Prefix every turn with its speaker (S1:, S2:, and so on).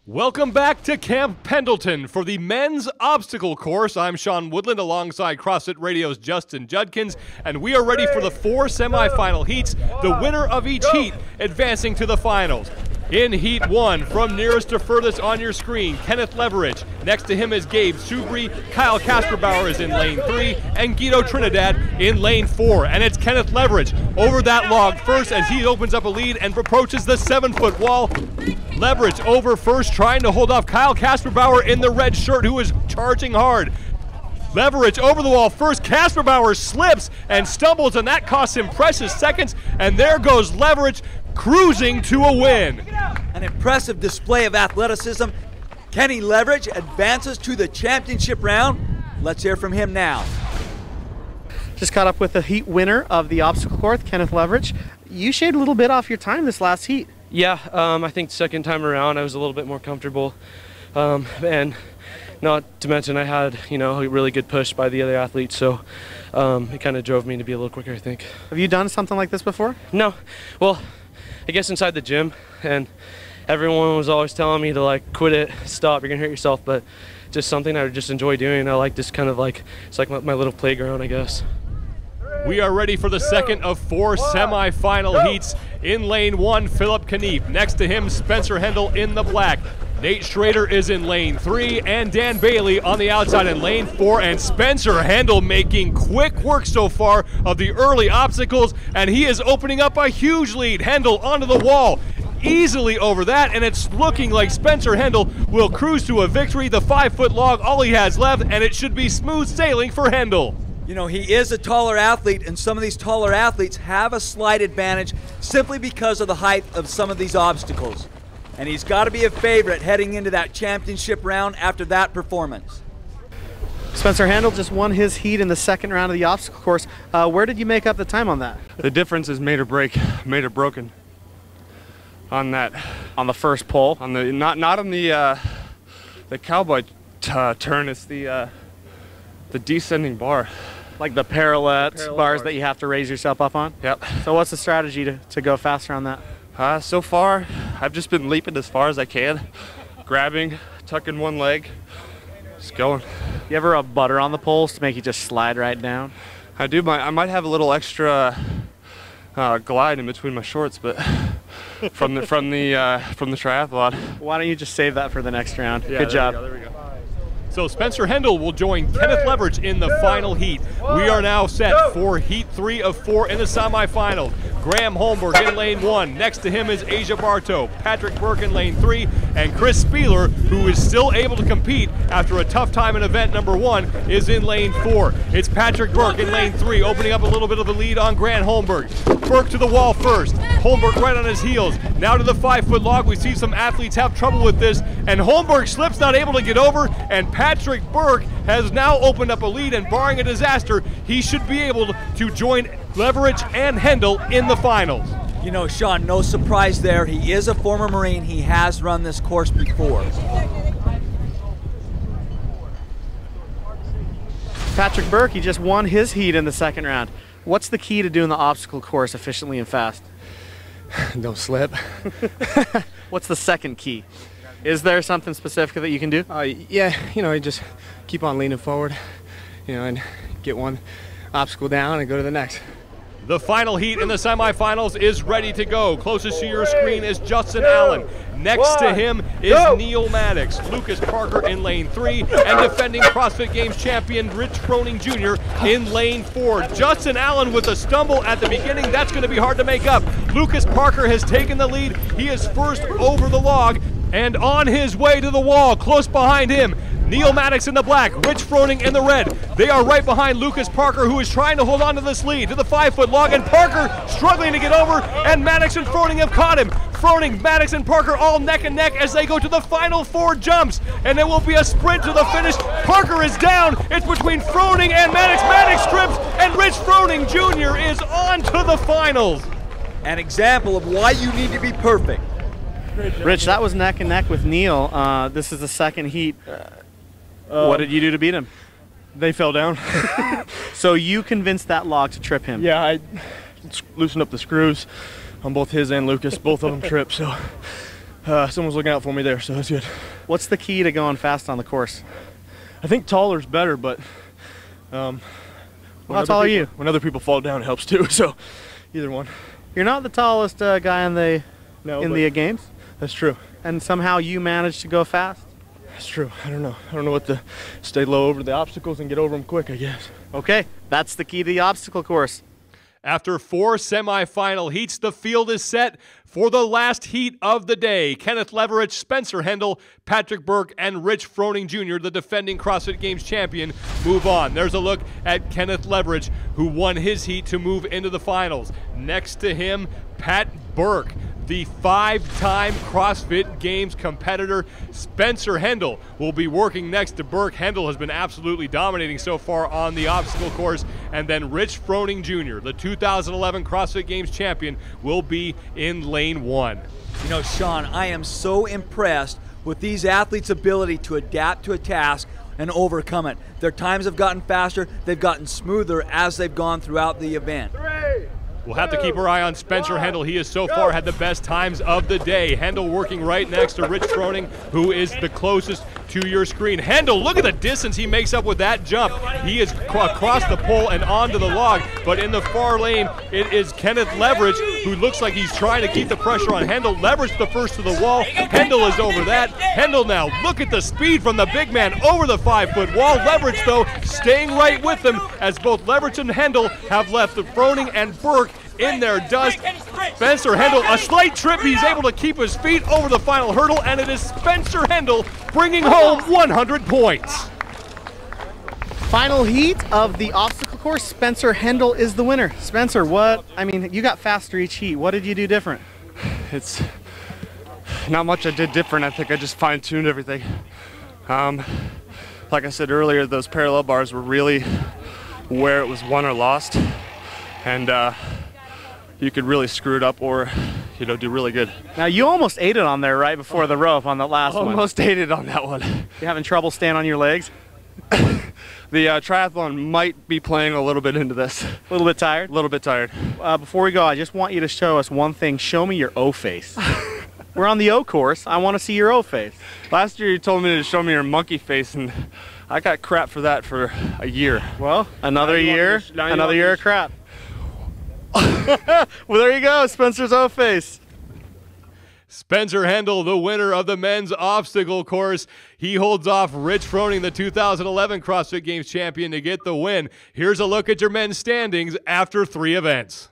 S1: Welcome back to Camp Pendleton for the men's obstacle course. I'm Sean Woodland alongside CrossFit Radio's Justin Judkins, and we are ready for the 4 semifinal heats, the winner of each heat advancing to the finals. In Heat 1, from nearest to furthest on your screen, Kenneth Leverich. Next to him is Gabe Subri, Kyle Kasperbauer is in lane 3, and Guido Trinidad in lane 4. And it's Kenneth Leverich over that log first as he opens up a lead and approaches the 7-foot wall. Leverich over first, trying to hold off Kyle Kasperbauer in the red shirt, who is charging hard. Leverich over the wall first. Kasperbauer slips and stumbles, and that costs him precious seconds. And there goes Leverich, cruising to a win.
S2: An impressive display of athleticism. Kenny Leverich advances to the championship round. Let's hear from him now.
S3: Just caught up with the heat winner of the obstacle course, Kenneth Leverich. You shaved a little bit off your time this last heat.
S4: Yeah, I think second time around I was a little bit more comfortable, and not to mention I had, a really good push by the other athletes, so it kind of drove me to be a little quicker, I think.
S3: Have you done something like this before?
S4: No. Well, I guess inside the gym, and everyone was always telling me to like quit it, stop, you're gonna hurt yourself, but just something I just enjoy doing. I like this kind of like, it's like my little playground, I guess.
S1: We are ready for the second of 4 semifinal heats. In lane 1, Philip Kniep. Next to him, Spencer Hendel in the black. Nate Schrader is in lane 3, and Dan Bailey on the outside in lane 4. And Spencer Hendel making quick work so far of the early obstacles, and he is opening up a huge lead. Hendel onto the wall, easily over that, and it's looking like Spencer Hendel will cruise to a victory. The 5-foot log, all he has left, and it should be smooth sailing for Hendel.
S2: You know, he is a taller athlete, and some of these taller athletes have a slight advantage simply because of the height of some of these obstacles. And he's got to be a favorite heading into that championship round after that performance.
S3: Spencer Hendel just won his heat in the second round of the obstacle course. Where did you make up the time on that?
S5: The difference is made or broken on that.
S3: On the first pull?
S5: On the not on the cowboy turn. It's the descending bar.
S3: Like the parallel bars that you have to raise yourself up on?
S5: Yep.
S3: So what's the strategy to go faster on that?
S5: So far, I've just been leaping as far as I can, grabbing, tucking one leg, just going.
S3: You ever rub butter on the poles to make you just slide right down?
S5: I do. I might have a little extra glide in between my shorts, but from the triathlon.
S3: Why don't you just save that for the next round?
S5: Yeah,
S3: Good job.
S5: There we go.
S1: So Spencer Hendel will join Kenneth Leverich in the final heat. We are now set for Heat 3 of 4 in the semifinals. Graham Holmberg in lane 1. Next to him is Asia Bartow, Patrick Burke in lane 3, and Chris Spieler, who is still able to compete after a tough time in event number 1, is in lane 4. It's Patrick Burke in lane 3, opening up a little bit of a lead on Grant Holmberg. Burke to the wall first. Holmberg right on his heels. Now to the 5-foot log. We see some athletes have trouble with this, and Holmberg slips, not able to get over, and Patrick Burke has now opened up a lead, and barring a disaster, he should be able to join Leverich and Hendel in the finals.
S2: You know, Sean, no surprise there. He is a former Marine. He has run this course before.
S3: Patrick Burke, he just won his heat in the second round. What's the key to doing the obstacle course efficiently and fast?
S5: Don't slip.
S3: What's the second key? Is there something specific that you can do?
S5: Yeah, you just keep on leaning forward, and get one obstacle down and go to the next.
S1: The final heat in the semifinals is ready to go. Closest to your screen is Justin Allen. Next to him is Neil Maddox. Lucas Parker in lane 3, and defending CrossFit Games champion Rich Froning Jr. in lane 4. Justin Allen with a stumble at the beginning. That's going to be hard to make up. Lucas Parker has taken the lead. He is first over the log and on his way to the wall. Close behind him, Neil Maddox in the black, Rich Froning in the red. They are right behind Lucas Parker, who is trying to hold on to this lead to the 5-foot log, and Parker struggling to get over, and Maddox and Froning have caught him. Froning, Maddox, and Parker all neck and neck as they go to the final 4 jumps, and there will be a sprint to the finish. Parker is down. It's between Froning and Maddox. Maddox strips, and Rich Froning Jr. is on to the finals.
S2: An example of why you need to be perfect.
S3: Rich, that was neck and neck with Neil. This is the second heat. What did you do to beat him?
S5: They fell down.
S3: So you convinced that log to trip him?
S5: Yeah, I loosened up the screws on both his and Lucas. Both of them tripped, so
S6: someone's looking out for me there, so that's good.
S3: What's the key to going fast on the course?
S6: I think taller's better, but
S3: how tall are you?
S6: When other people fall down, it helps too. So either one.
S3: You're not the tallest guy in the games.
S6: That's true.
S3: And somehow you managed to go fast.
S6: That's true. I don't know what to stay low over the obstacles and get over them quick, I guess.
S3: Okay, that's the key to the obstacle course.
S1: After 4 semifinal heats, the field is set for the last heat of the day. Kenneth Leverich, Spencer Hendel, Patrick Burke, and Rich Froning Jr., the defending CrossFit Games champion, move on. There's a look at Kenneth Leverich, who won his heat to move into the finals. Next to him, Pat Burke, the 5-time CrossFit Games competitor. Spencer Hendel will be working next to Burke. Hendel has been absolutely dominating so far on the obstacle course. And then Rich Froning Jr., the 2011 CrossFit Games champion, will be in lane 1.
S2: You know, Sean, I am so impressed with these athletes' ability to adapt to a task and overcome it. Their times have gotten faster, they've gotten smoother as they've gone throughout the event.
S1: We'll have to keep our eye on Spencer Hendel. He has so far had the best times of the day. Hendel working right next to Rich Froning, who is the closest to your screen. Hendel, look at the distance he makes up with that jump. He is across the pole and onto the log, but in the far lane, it is Kenneth Leverich, who looks like he's trying to keep the pressure on Hendel. Leverich the first to the wall. Hendel is over that. Hendel now, look at the speed from the big man over the 5-foot wall. Leverich, though, staying right with them as both Leverich and Hendel have left Froning and Burke in their dust. Spencer Hendel, a slight trip, he's able to keep his feet over the final hurdle, and it is Spencer Hendel bringing home 100 points.
S3: Final heat of the obstacle course, Spencer Hendel is the winner. Spencer, you got faster each heat. What did you do different?
S5: It's not much I did different. I think I just fine-tuned everything. Like I said earlier, those parallel bars were really where it was won or lost. And you could really screw it up or, do really good.
S3: Now, you almost ate it on there right before the rope on the last one.
S5: Almost ate it on that one.
S3: You having trouble staying on your legs?
S5: The triathlon might be playing a little bit into this.
S3: A little bit tired?
S5: A little bit tired.
S3: Before we go, I just want you to show us one thing. Show me your O face. We're on the O course. I want to see your O face.
S5: Last year you told me to show me your monkey face, and I got crap for that for a year.
S3: Well, another year of crap. Well, there you go, Spencer's O face.
S1: Spencer Hendel, the winner of the men's obstacle course. He holds off Rich Froning, the 2011 CrossFit Games champion, to get the win. Here's a look at your men's standings after 3 events.